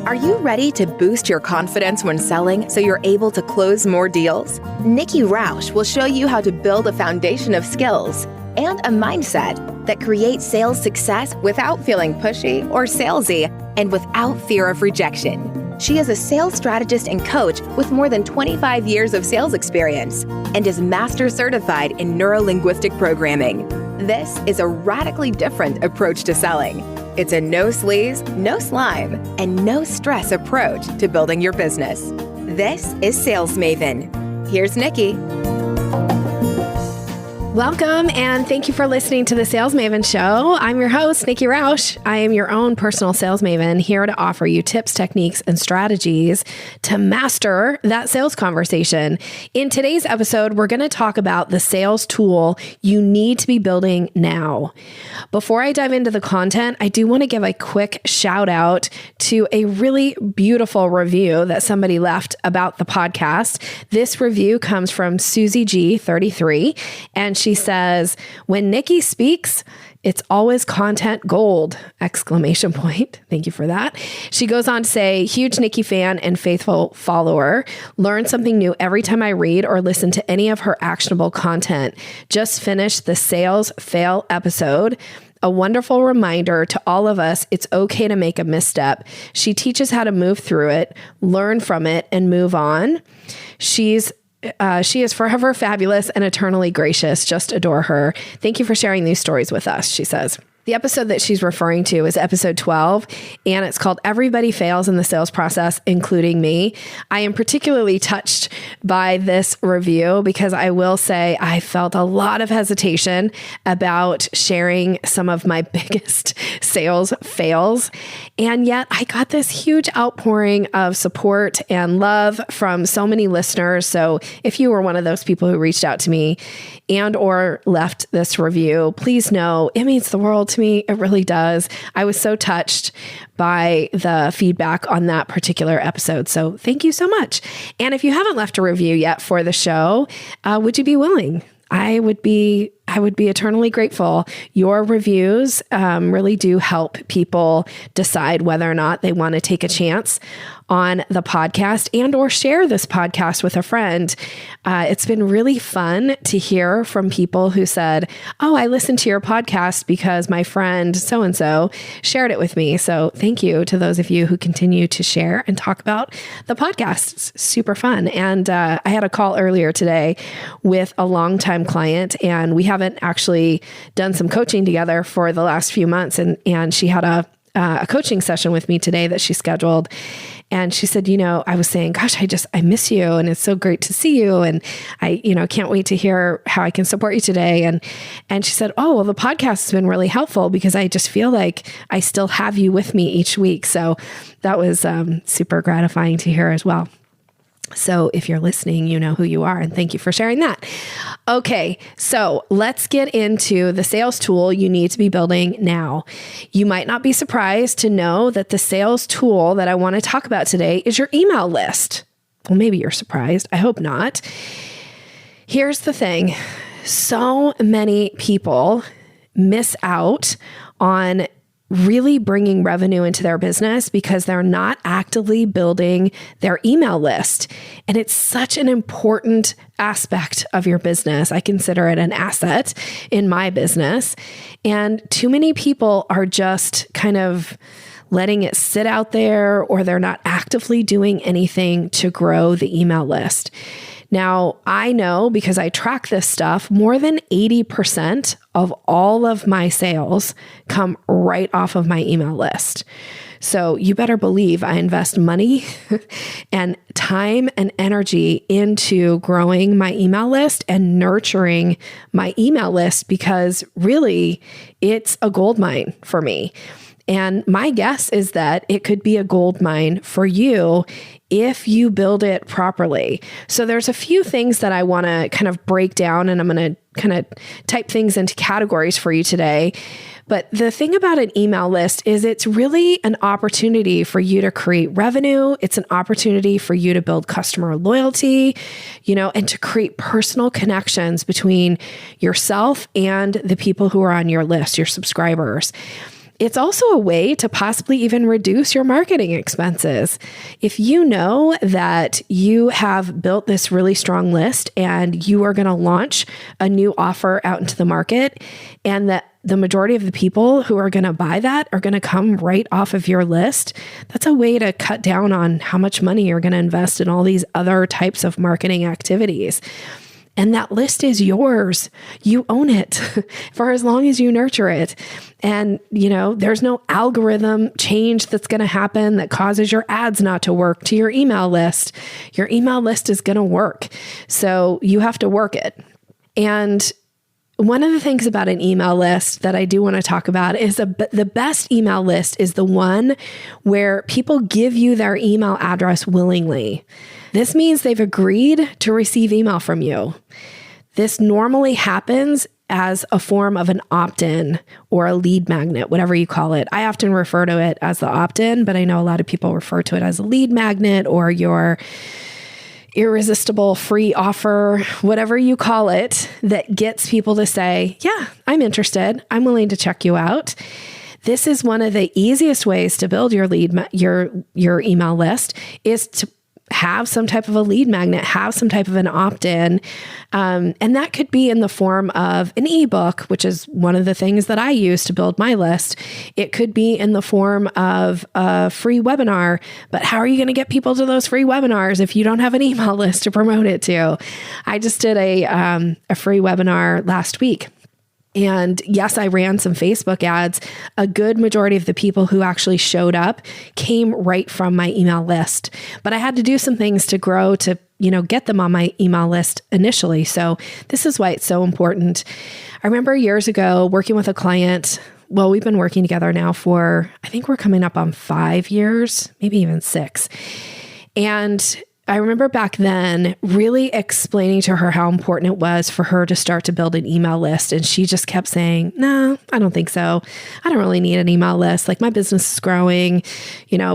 Are you ready to boost your confidence when selling so you're able to close more deals? Nikki Rausch will show you how to build a foundation of skills and a mindset that creates sales success without feeling pushy or salesy and without fear of rejection. She is a sales strategist and coach with more than 25 years of sales experience and is master certified in neuro-linguistic programming. This is a radically different approach to selling. It's a no sleaze, no slime, and no stress approach to building your business. This is Sales Maven. Here's Nikki. Welcome, and thank you for listening to the Sales Maven Show. I'm your host, Nikki Rausch. I am your own personal sales maven, here to offer you tips, techniques, and strategies to master that sales conversation. In today's episode, we're going to talk about the sales tool you need to be building now. Before I dive into the content, I do want to give a quick shout out to a really beautiful review that somebody left about the podcast. This review comes from Susie G33, and she says, "When Nikki speaks, it's always content gold!" Exclamation point. Thank you for that. She goes on to say, "Huge Nikki fan and faithful follower. Learn something new every time I read or listen to any of her actionable content. Just finished the sales fail episode. A wonderful reminder to all of us, it's okay to make a misstep. She teaches how to move through it, learn from it, and move on. She is forever fabulous and eternally gracious. Just adore her. Thank you for sharing these stories with us," she says. The episode that she's referring to is episode 12, and it's called Everybody Fails in the Sales Process, Including Me. I am particularly touched by this review because I will say I felt a lot of hesitation about sharing some of my biggest sales fails. And yet I got this huge outpouring of support and love from so many listeners. So if you were one of those people who reached out to me and or left this review, please know it means the world to me. It really does. I was so touched by the feedback on that particular episode. So thank you so much. And if you haven't left a review yet for the show, would you be willing? I would be eternally grateful. Your reviews really do help people decide whether or not they want to take a chance on the podcast and or share this podcast with a friend. It's been really fun to hear from people who said, "Oh, I listened to your podcast because my friend so-and-so shared it with me." So thank you to those of you who continue to share and talk about the podcast. It's super fun. And I had a call earlier today with a longtime client, and we haven't actually done some coaching together for the last few months. And she had a coaching session with me today that she scheduled. And she said, I was saying, gosh, I miss you. And it's so great to see you. And I, can't wait to hear how I can support you today. And she said, oh, well, the podcast has been really helpful because I just feel like I still have you with me each week. So that was super gratifying to hear as well. So if you're listening, you know who you are, and thank you for sharing that. Okay, so let's get into the sales tool you need to be building now. You might not be surprised to know that the sales tool that I want to talk about today is your email list. Well, maybe you're surprised. I hope not. Here's the thing. So many people miss out on really bringing revenue into their business because they're not actively building their email list. And it's such an important aspect of your business. I consider it an asset in my business. And too many people are just kind of letting it sit out there, or they're not actively doing anything to grow the email list. Now, I know because I track this stuff, more than 80% of all of my sales come right off of my email list. So you better believe I invest money and time and energy into growing my email list and nurturing my email list because really it's a gold mine for me. And my guess is that it could be a gold mine for you if you build it properly. So there's a few things that I want to kind of break down, and I'm going to kind of type things into categories for you today. But the thing about an email list is it's really an opportunity for you to create revenue. It's an opportunity for you to build customer loyalty, and to create personal connections between yourself and the people who are on your list, your subscribers. It's also a way to possibly even reduce your marketing expenses. If you know that you have built this really strong list and you are going to launch a new offer out into the market, and that the majority of the people who are going to buy that are going to come right off of your list, that's a way to cut down on how much money you're going to invest in all these other types of marketing activities. And that list is yours. You own it for as long as you nurture it. And, there's no algorithm change that's going to happen that causes your ads not to work to your email list. Your email list is going to work. So you have to work it. And one of the things about an email list that I do want to talk about is the best email list is the one where people give you their email address willingly. This means they've agreed to receive email from you. This normally happens as a form of an opt-in or a lead magnet, whatever you call it. I often refer to it as the opt-in, but I know a lot of people refer to it as a lead magnet or your irresistible free offer, whatever you call it, that gets people to say, yeah, I'm interested. I'm willing to check you out. This is one of the easiest ways to build your your email list, is to have some type of a lead magnet, have some type of an opt-in. And that could be in the form of an ebook, which is one of the things that I use to build my list. It could be in the form of a free webinar, but how are you going to get people to those free webinars if you don't have an email list to promote it to? I just did a free webinar last week. And yes, I ran some Facebook ads. A good majority of the people who actually showed up came right from my email list. But I had to do some things to grow to, get them on my email list initially. So this is why it's so important. I remember years ago working with a client. Well, we've been working together now for, I think we're coming up on 5 years, maybe even 6. And I remember back then really explaining to her how important it was for her to start to build an email list. And she just kept saying, no, I don't think so. I don't really need an email list. Like, my business is growing.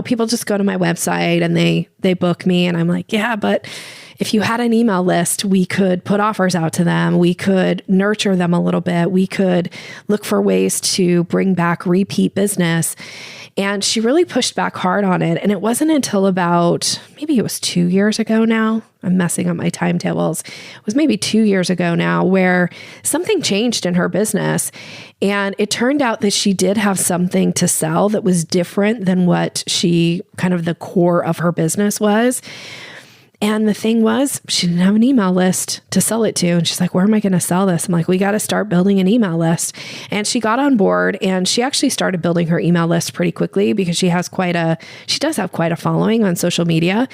People just go to my website and they book me. And I'm like, yeah, but if you had an email list, we could put offers out to them. We could nurture them a little bit. We could look for ways to bring back repeat business. And she really pushed back hard on it. And it wasn't until about, maybe it was 2 years ago now. I'm messing up my timetables. It was maybe 2 years ago now where something changed in her business. And it turned out that she did have something to sell that was different than what kind of the core of her business was. And the thing was, she didn't have an email list to sell it to. And she's like, where am I going to sell this? I'm like, we got to start building an email list. And she got on board, and she actually started building her email list pretty quickly because she does have quite a following on social media.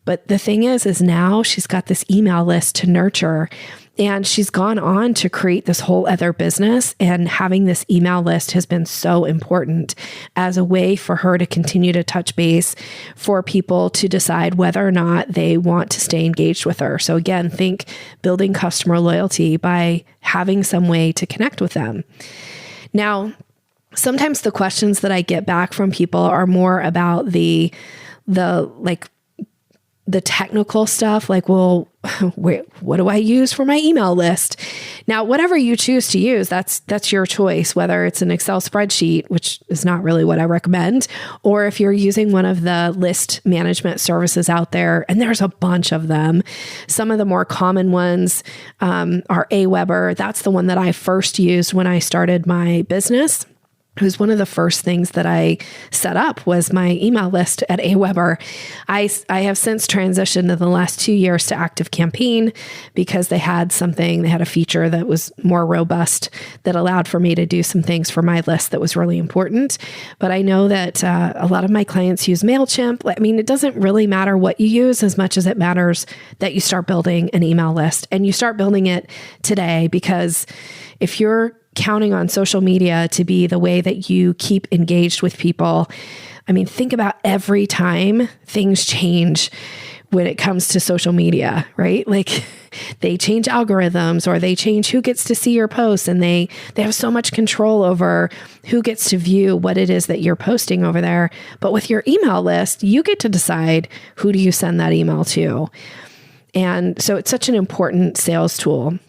But the thing is now she's got this email list to nurture, and she's gone on to create this whole other business. And having this email list has been so important as a way for her to continue to touch base, for people to decide whether or not they want to stay engaged with her. So again, think building customer loyalty by having some way to connect with them. Now, sometimes the questions that I get back from people are more about the technical stuff, like, well, what do I use for my email list? Now, whatever you choose to use, that's your choice, whether it's an Excel spreadsheet, which is not really what I recommend, or if you're using one of the list management services out there, and there's a bunch of them. Some of the more common ones are Aweber. That's the one that I first used when I started my business. It was one of the first things that I set up was my email list at Aweber. I have since transitioned in the last 2 years to ActiveCampaign because they had a feature that was more robust that allowed for me to do some things for my list that was really important. But I know that a lot of my clients use MailChimp. I mean, it doesn't really matter what you use as much as it matters that you start building an email list, and you start building it today, because if you're counting on social media to be the way that you keep engaged with people, I mean, think about every time things change when it comes to social media, right? Like, they change algorithms, or they change who gets to see your posts, and they have so much control over who gets to view what it is that you're posting over there. But with your email list, you get to decide who do you send that email to. And so it's such an important sales tool.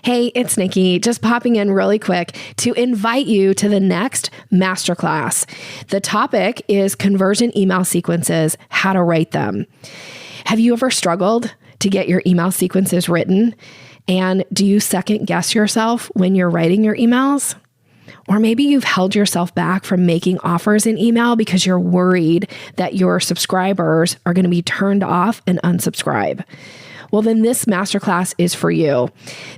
Hey, it's Nikki, just popping in really quick to invite you to the next masterclass. The topic is conversion email sequences, how to write them. Have you ever struggled to get your email sequences written? And do you second guess yourself when you're writing your emails? Or maybe you've held yourself back from making offers in email because you're worried that your subscribers are going to be turned off and unsubscribe. Well, then this masterclass is for you.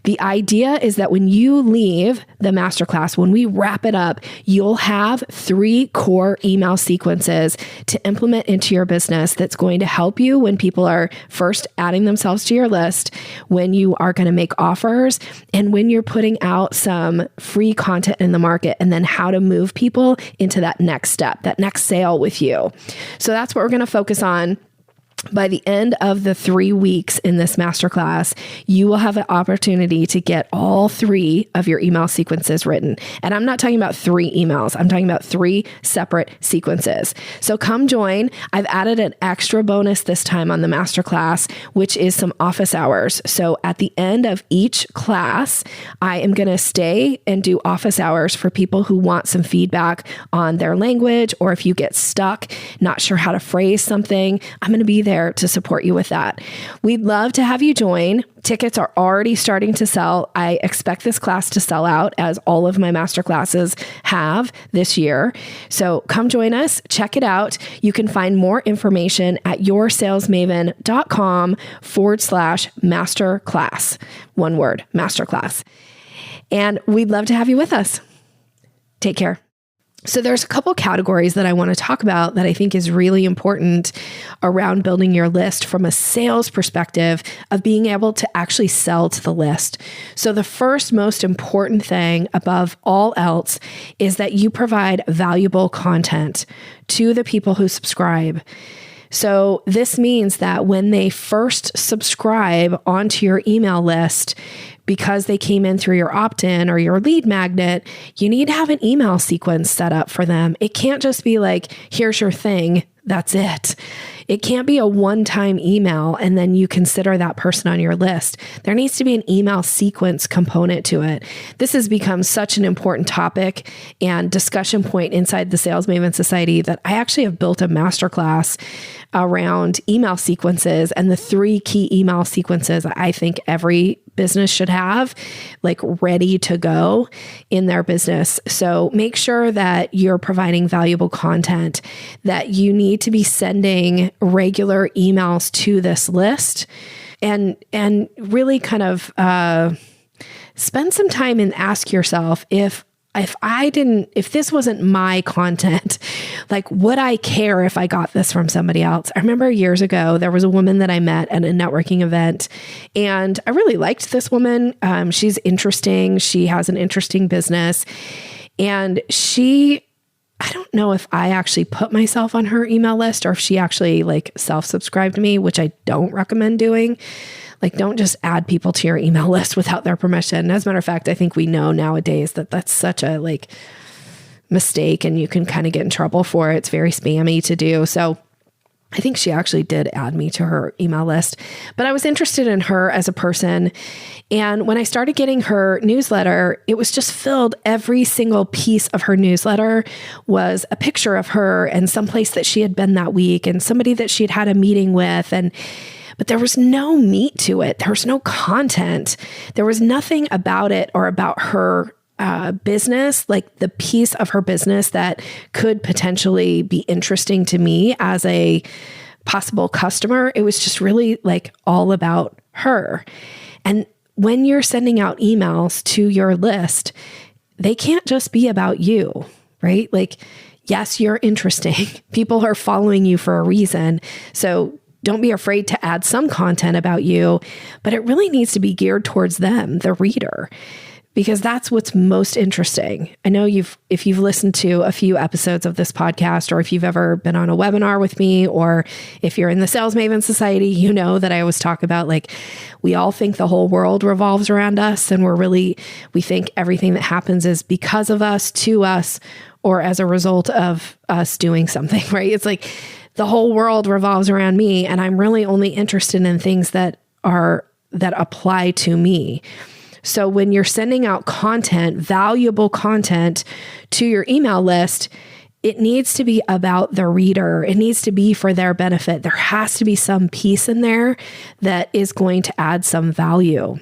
The idea is that when you leave the masterclass, when we wrap it up, you'll have 3 core email sequences to implement into your business that's going to help you when people are first adding themselves to your list, when you are going to make offers, and when you're putting out some free content in the market, and then how to move people into that next step, that next sale with you. So that's what we're going to focus on. By the end of the 3 weeks in this masterclass, you will have an opportunity to get all 3 of your email sequences written. And I'm not talking about 3 emails. I'm talking about 3 separate sequences. So come join. I've added an extra bonus this time on the masterclass, which is some office hours. So at the end of each class, I am going to stay and do office hours for people who want some feedback on their language, or if you get stuck, not sure how to phrase something, I'm going to be there to support you with that. We'd love to have you join. Tickets are already starting to sell. I expect this class to sell out, as all of my master classes have this year. So come join us, check it out. You can find more information at yoursalesmaven.com/masterclass. One word, masterclass. And we'd love to have you with us. Take care. So there's a couple categories that I want to talk about that I think is really important around building your list from a sales perspective of being able to actually sell to the list. So the first most important thing above all else is that you provide valuable content to the people who subscribe. So this means that when they first subscribe onto your email list, because they came in through your opt-in or your lead magnet, you need to have an email sequence set up for them. It can't just be like, here's your thing, that's it. It can't be a one-time email and then you consider that person on your list. There needs to be an email sequence component to it. This has become such an important topic and discussion point inside the Sales Maven Society that I actually have built a masterclass around email sequences and the 3 key email sequences I think every business should have like ready to go in their business. So make sure that you're providing valuable content, that you need to be sending regular emails to this list, and really kind of spend some time and ask yourself, if this wasn't my content, like, would I care if I got this from somebody else? I remember years ago, there was a woman that I met at a networking event, and I really liked this woman. She's interesting. She has an interesting business, and I don't know if I actually put myself on her email list or if she actually like self-subscribed to me, which I don't recommend doing. Like, don't just add people to your email list without their permission. As a matter of fact, I think we know nowadays that that's such a like mistake and you can kind of get in trouble for it. It's very spammy to do. So I think she actually did add me to her email list, but I was interested in her as a person. And when I started getting her newsletter, it was just filled. Every single piece of her newsletter was a picture of her and someplace that she had been that week and somebody that she had had a meeting with. But there was no meat to it. There was no content. There was nothing about it or about her business, like the piece of her business that could potentially be interesting to me as a possible customer. It was just really like all about her. And when you're sending out emails to your list, they can't just be about you, right? Like, yes, you're interesting. People are following you for a reason. So don't be afraid to add some content about you, but it really needs to be geared towards them, the reader, because that's what's most interesting. I know if you've listened to a few episodes of this podcast, or if you've ever been on a webinar with me, or if you're in the Sales Maven Society, you know that I always talk about like, we all think the whole world revolves around us. And we think everything that happens is because of us, to us, or as a result of us doing something, right? It's like the whole world revolves around me, and I'm really only interested in things that apply to me. So when you're sending out content, valuable content to your email list, it needs to be about the reader. It needs to be for their benefit. There has to be some piece in there that is going to add some value.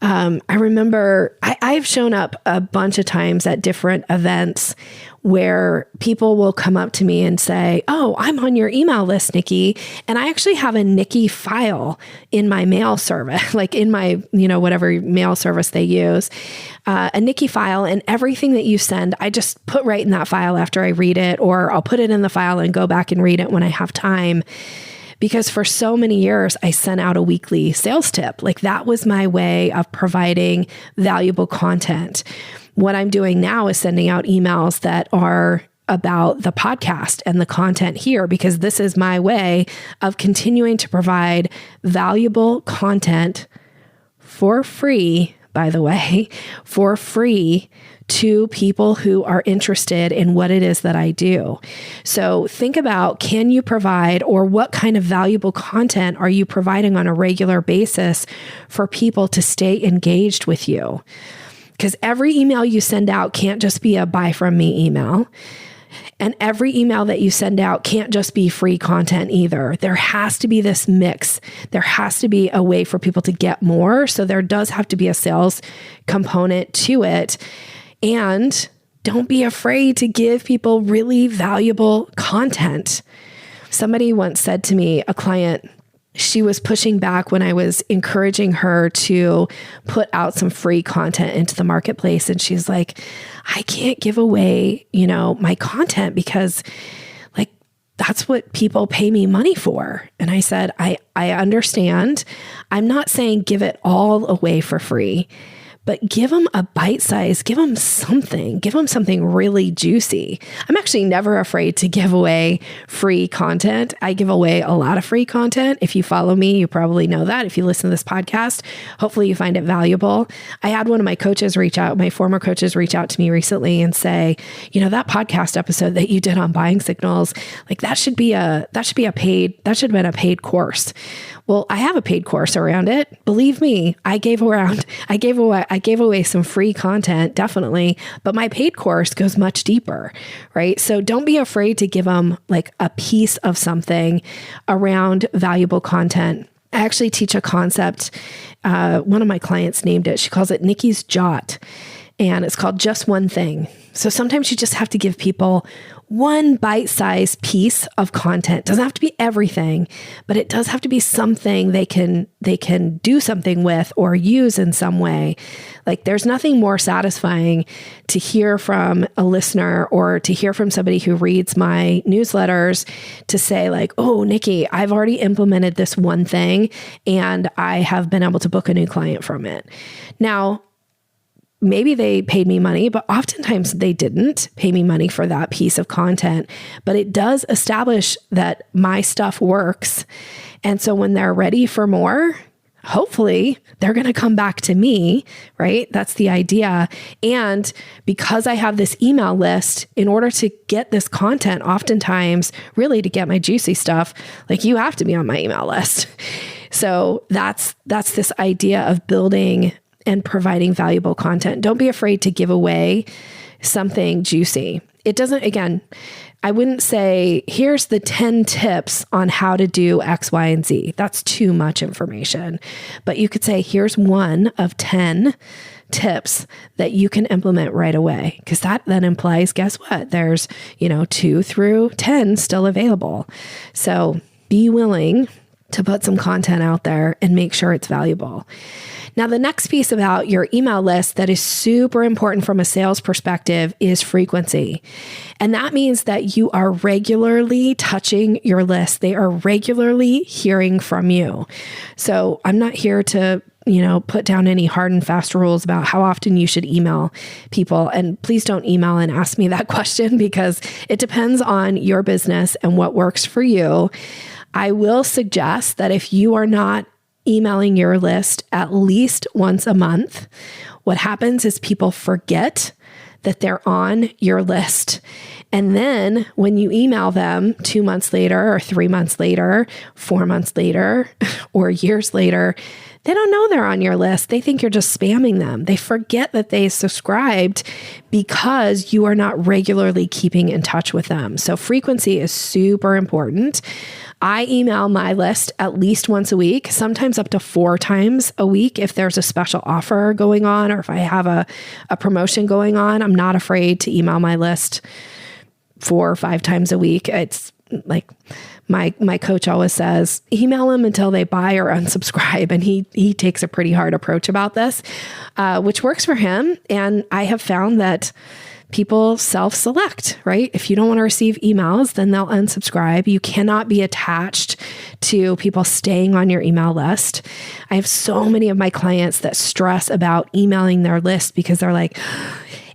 I remember I've shown up a bunch of times at different events where people will come up to me and say, "Oh, I'm on your email list, Nikki." And I actually have a Nikki file in my mail service, like in my, whatever mail service they use, a Nikki file, and everything that you send, I just put right in that file after I read it, or I'll put it in the file and go back and read it when I have time. Because for so many years, I sent out a weekly sales tip. Like that was my way of providing valuable content. What I'm doing now is sending out emails that are about the podcast and the content here, because this is my way of continuing to provide valuable content for free, by the way, for free to people who are interested in what it is that I do. So think about, can you provide, or what kind of valuable content are you providing on a regular basis for people to stay engaged with you? Because every email you send out can't just be a buy from me email. And every email that you send out can't just be free content either. There has to be this mix. There has to be a way for people to get more. So there does have to be a sales component to it. And don't be afraid to give people really valuable content. Somebody once said to me, a client, she was pushing back when I was encouraging her to put out some free content into the marketplace. And she's like, "I can't give away, my content because like that's what people pay me money for." And I said, I understand. I'm not saying give it all away for free, but give them a bite size, give them something really juicy. I'm actually never afraid to give away free content. I give away a lot of free content. If you follow me, you probably know that. If you listen to this podcast, hopefully you find it valuable. I had one of my former coaches reach out to me recently and say, that podcast episode that you did on buying signals, like that should have been a paid course. Well, I have a paid course around it. Believe me, I gave away some free content, definitely, but my paid course goes much deeper, right? So don't be afraid to give them like a piece of something around valuable content. I actually teach a concept. One of my clients named it. She calls it Nikki's Jot, and it's called Just One Thing. So sometimes you just have to give people one bite-sized piece of content. It doesn't have to be everything, but it does have to be something they can do something with or use in some way. Like there's nothing more satisfying to hear from a listener or to hear from somebody who reads my newsletters to say like, "Oh, Nikki, I've already implemented this one thing and I have been able to book a new client from it." Now, maybe they paid me money, but oftentimes they didn't pay me money for that piece of content. But it does establish that my stuff works. And so when they're ready for more, hopefully they're going to come back to me, right? That's the idea. And because I have this email list, in order to get this content, oftentimes really to get my juicy stuff, like you have to be on my email list. So that's this idea of building and providing valuable content. Don't be afraid to give away something juicy. It doesn't, again, I wouldn't say, here's the 10 tips on how to do X, Y, and Z. That's too much information. But you could say, here's one of 10 tips that you can implement right away. Because that then implies, guess what? There's, 2 through 10 still available. So be willing to put some content out there and make sure it's valuable. Now, the next piece about your email list that is super important from a sales perspective is frequency. And that means that you are regularly touching your list. They are regularly hearing from you. So I'm not here to put down any hard and fast rules about how often you should email people. And please don't email and ask me that question because it depends on your business and what works for you. I will suggest that if you are not emailing your list at least once a month, what happens is people forget that they're on your list. And then when you email them 2 months later or 3 months later, 4 months later, or years later, They don't know they're on your list. They think you're just spamming them. They forget that they subscribed because you are not regularly keeping in touch with them. So frequency is super important. I email my list at least once a week, sometimes up to 4 times a week if there's a special offer going on or if I have a promotion going on. I'm not afraid to email my list 4 or 5 times a week. It's like my coach always says, email them until they buy or unsubscribe. And he takes a pretty hard approach about this, which works for him. And I have found that people self-select, right? If you don't want to receive emails, then they'll unsubscribe. You cannot be attached to people staying on your email list. I have so many of my clients that stress about emailing their list because they're like,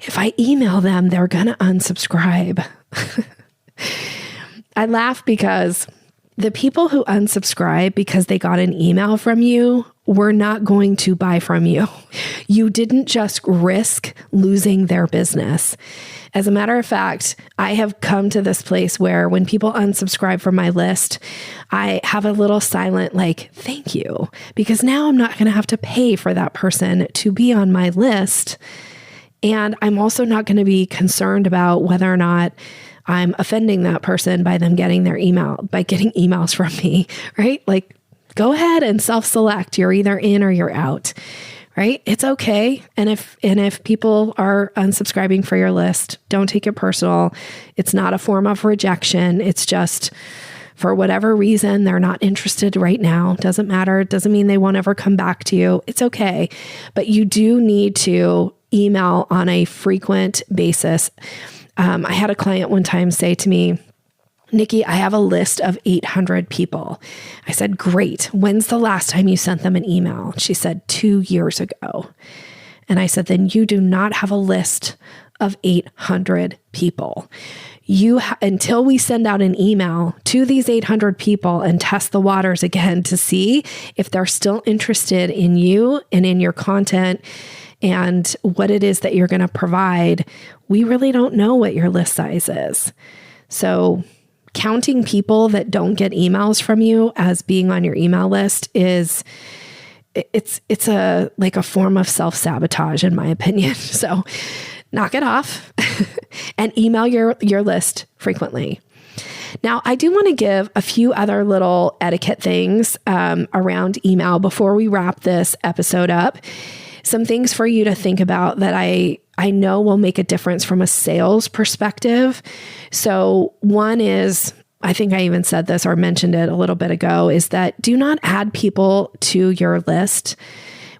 if I email them, they're going to unsubscribe. I laugh because the people who unsubscribe because they got an email from you were not going to buy from you. You didn't just risk losing their business. As a matter of fact, I have come to this place where when people unsubscribe from my list, I have a little silent thank you, because now I'm not going to have to pay for that person to be on my list. And I'm also not going to be concerned about whether or not I'm offending that person by them getting their by getting emails from me, right? Go ahead and self-select. You're either in or you're out, right? It's okay. And if people are unsubscribing for your list, don't take it personal. It's not a form of rejection. It's just for whatever reason, they're not interested right now. Doesn't matter. It doesn't mean they won't ever come back to you. It's okay. But you do need to email on a frequent basis. I had a client one time say to me, Nikki, I have a list of 800 people. I said, great. When's the last time you sent them an email? She said 2 years ago. And I said, then you do not have a list of 800 people. Until we send out an email to these 800 people and test the waters again to see if they're still interested in you and in your content and what it is that you're going to provide, we really don't know what your list size is. So counting people that don't get emails from you as being on your email list it's a form of self-sabotage, in my opinion. So knock it off and email your list frequently. Now, I do want to give a few other little etiquette things around email before we wrap this episode up. Some things for you to think about that I know will make a difference from a sales perspective. So one is, I think I even said this or mentioned it a little bit ago, is that do not add people to your list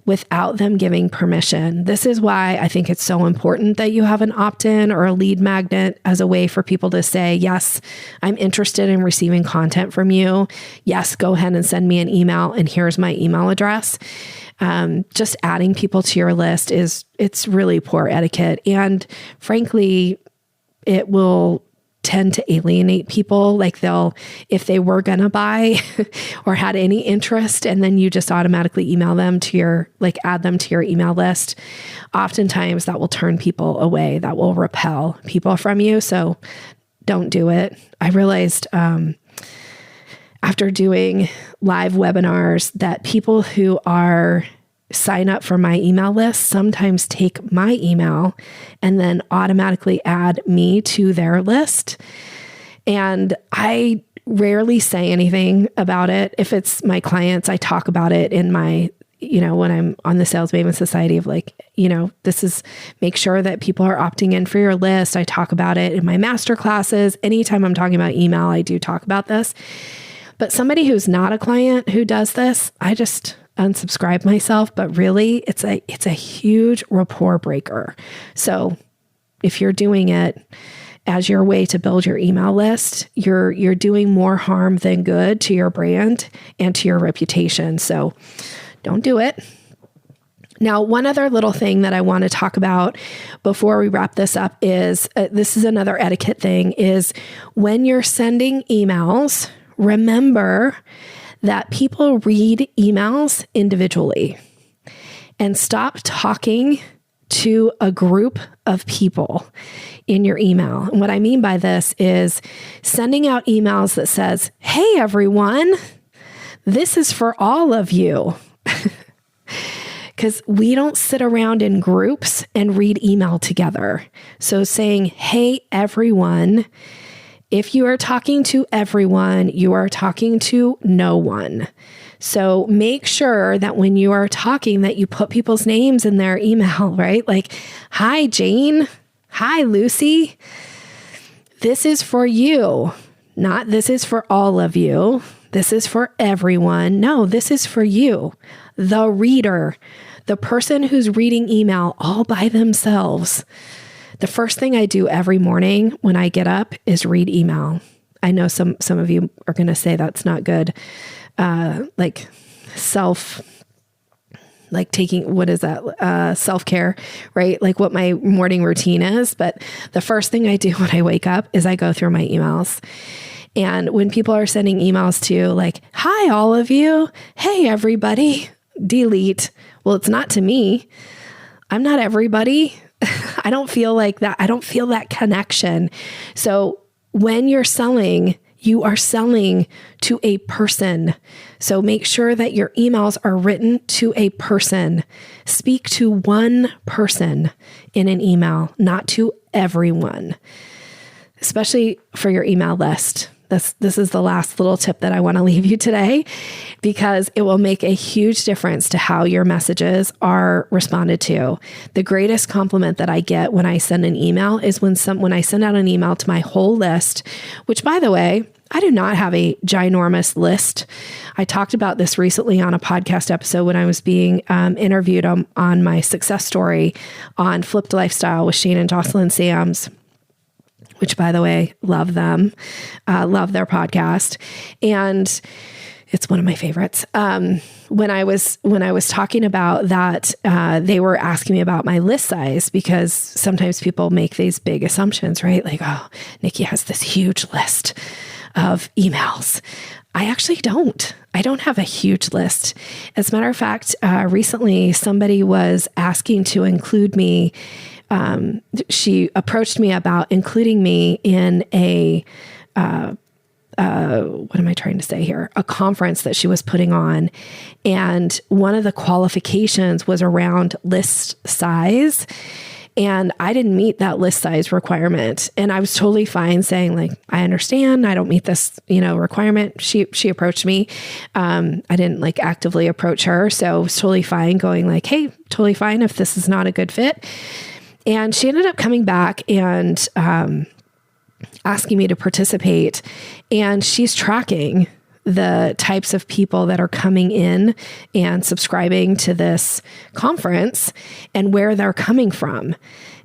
without them giving permission. This is why I think it's so important that you have an opt-in or a lead magnet as a way for people to say, yes, I'm interested in receiving content from you. Yes, go ahead and send me an email, and here's my email address. Just adding people to your list it's really poor etiquette. And frankly, it will tend to alienate people. If they were going to buy or had any interest, and then you just automatically email them to add them to your email list, oftentimes that will turn people away. That will repel people from you. So don't do it. I realized, after doing live webinars, that people who sign up for my email list sometimes take my email and then automatically add me to their list. And I rarely say anything about it. If it's my clients, I talk about it in my, when I'm on the Sales Maven Society of this is make sure that people are opting in for your list. I talk about it in my masterclasses. Anytime I'm talking about email, I do talk about this. But somebody who's not a client who does this, I just unsubscribe myself. But really, it's a huge rapport breaker. So if you're doing it as your way to build your email list, you're doing more harm than good to your brand and to your reputation. So don't do it. Now, one other little thing that I want to talk about before we wrap this up is, this is another etiquette thing, is when you're sending emails, remember that people read emails individually, and stop talking to a group of people in your email. And what I mean by this is sending out emails that says, hey, everyone, this is for all of you. because we don't sit around in groups and read email together. So saying, hey, everyone, if you are talking to everyone, you are talking to no one. So make sure that when you are talking that you put people's names in their email, right? Like, hi, Jane. Hi, Lucy. This is for you. Not this is for all of you. This is for everyone. No, this is for you, the reader, the person who's reading email all by themselves. The first thing I do every morning when I get up is read email. I know some of you are going to say that's not good. Self-care, right? Like what my morning routine is. But the first thing I do when I wake up is I go through my emails. And when people are sending emails to like, hi, all of you. Hey, everybody, delete. Well, it's not to me. I'm not everybody. I don't feel like that. I don't feel that connection. So when you're selling, you are selling to a person. So make sure that your emails are written to a person. Speak to one person in an email, not to everyone, especially for your email list. This is the last little tip that I want to leave you today, because it will make a huge difference to how your messages are responded to. The greatest compliment that I get when I send an email is when I send out an email to my whole list, which, by the way, I do not have a ginormous list. I talked about this recently on a podcast episode when I was being interviewed on my success story on Flipped Lifestyle with Shane and Jocelyn Sams, which, by the way, love them, love their podcast. And it's one of my favorites. When I was talking about that, they were asking me about my list size, because sometimes people make these big assumptions, right? Like, oh, Nikki has this huge list of emails. I actually don't. I don't have a huge list. As a matter of fact, recently somebody was asking to include me. She approached me about including me in a, what am I trying to say here? A conference that she was putting on. And one of the qualifications was around list size. And I didn't meet that list size requirement. And I was totally fine saying, like, I understand, I don't meet this, requirement. She approached me. I didn't like actively approach her. So it was totally fine going like, hey, totally fine if this is not a good fit. And she ended up coming back and asking me to participate. And she's tracking the types of people that are coming in and subscribing to this conference and where they're coming from.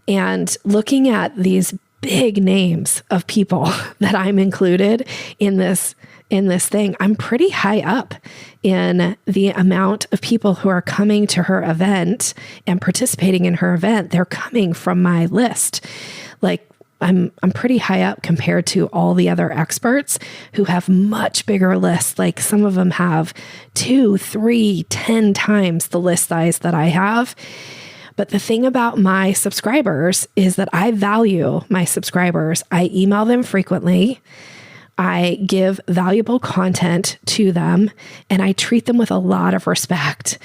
And looking at these big names of people that I'm included in this thing, I'm pretty high up in the amount of people who are coming to her event and participating in her event. They're coming from my list. Like, I'm pretty high up compared to all the other experts who have much bigger lists. Like, some of them have 2, 3, 10 times the list size that I have. But the thing about my subscribers is that I value my subscribers. I email them frequently. I give valuable content to them, and I treat them with a lot of respect.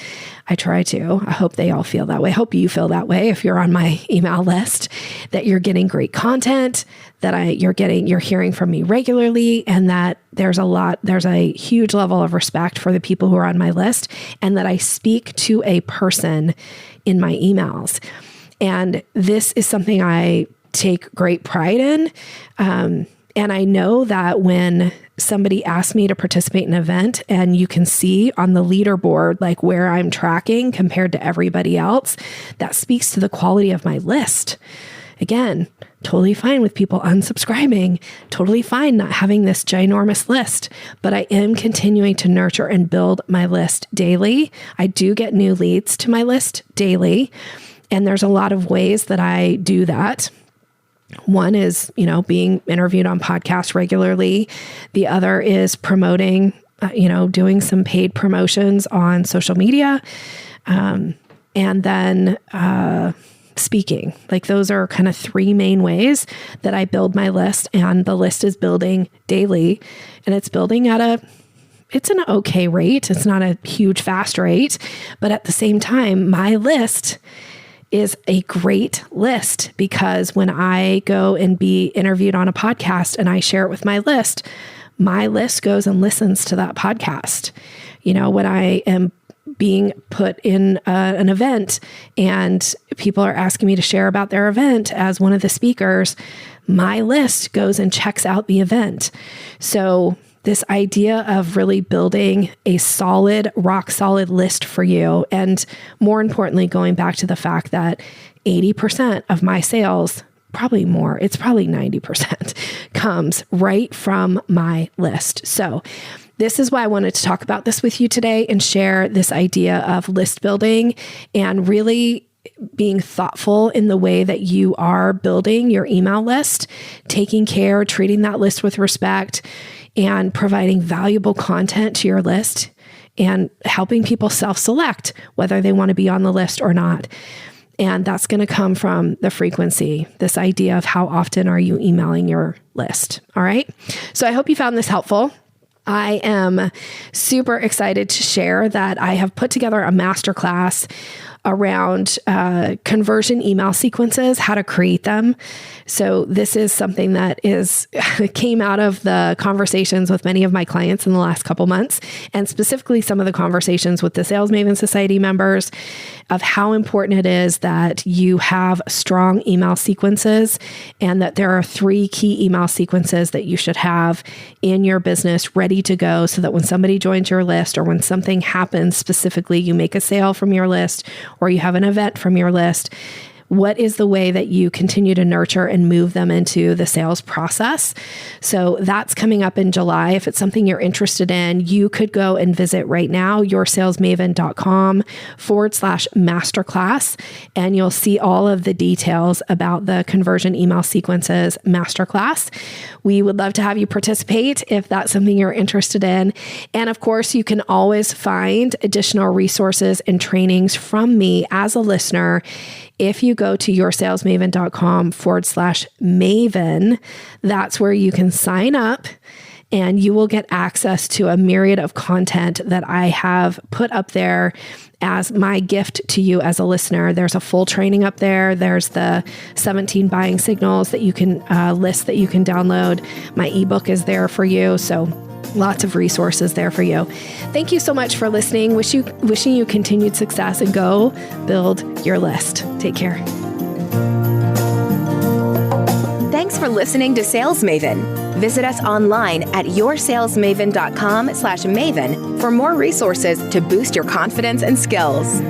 I try to. I hope they all feel that way. I hope you feel that way if you're on my email list, that you're getting great content, that you're hearing from me regularly, and that there's a huge level of respect for the people who are on my list, and that I speak to a person in my emails. And this is something I take great pride in. And I know that when somebody asks me to participate in an event and you can see on the leaderboard, like where I'm tracking compared to everybody else, that speaks to the quality of my list. Again, totally fine with people unsubscribing, totally fine not having this ginormous list, but I am continuing to nurture and build my list daily. I do get new leads to my list daily, and there's a lot of ways that I do that. One is, being interviewed on podcasts regularly. The other is promoting, doing some paid promotions on social media. And then speaking. Like, those are kind of 3 main ways that I build my list, and the list is building daily, and it's building at an okay rate. It's not a huge fast rate, but at the same time, my list is a great list, because when I go and be interviewed on a podcast and I share it with my list goes and listens to that podcast. When I am being put in an event and people are asking me to share about their event as one of the speakers, my list goes and checks out the event. So this idea of really building a solid, rock solid list for you. And more importantly, going back to the fact that 80% of my sales, probably more, it's probably 90%, comes right from my list. So this is why I wanted to talk about this with you today and share this idea of list building and really being thoughtful in the way that you are building your email list, taking care, treating that list with respect, and providing valuable content to your list and helping people self-select whether they want to be on the list or not. And that's going to come from the frequency, this idea of how often are you emailing your list. All right. So I hope you found this helpful. I am super excited to share that I have put together a masterclass around conversion email sequences, how to create them. So this is something that came out of the conversations with many of my clients in the last couple months, and specifically some of the conversations with the Sales Maven Society members of how important it is that you have strong email sequences, and that there are 3 key email sequences that you should have in your business ready to go, so that when somebody joins your list or when something happens, specifically you make a sale from your list or you have an event from your list, what is the way that you continue to nurture and move them into the sales process? So that's coming up in July. If it's something you're interested in, you could go and visit right now, yoursalesmaven.com/masterclass, and you'll see all of the details about the conversion email sequences masterclass. We would love to have you participate if that's something you're interested in. And of course, you can always find additional resources and trainings from me as a listener. If you go to yoursalesmaven.com/maven, that's where you can sign up and you will get access to a myriad of content that I have put up there as my gift to you as a listener. There's a full training up there. There's the 17 buying signals that you can list that you can download. My ebook is there for you. So lots of resources there for you. Thank you so much for listening. Wishing you continued success, and go build your list. Take care. Thanks for listening to Sales Maven. Visit us online at yoursalesmaven.com/maven for more resources to boost your confidence and skills.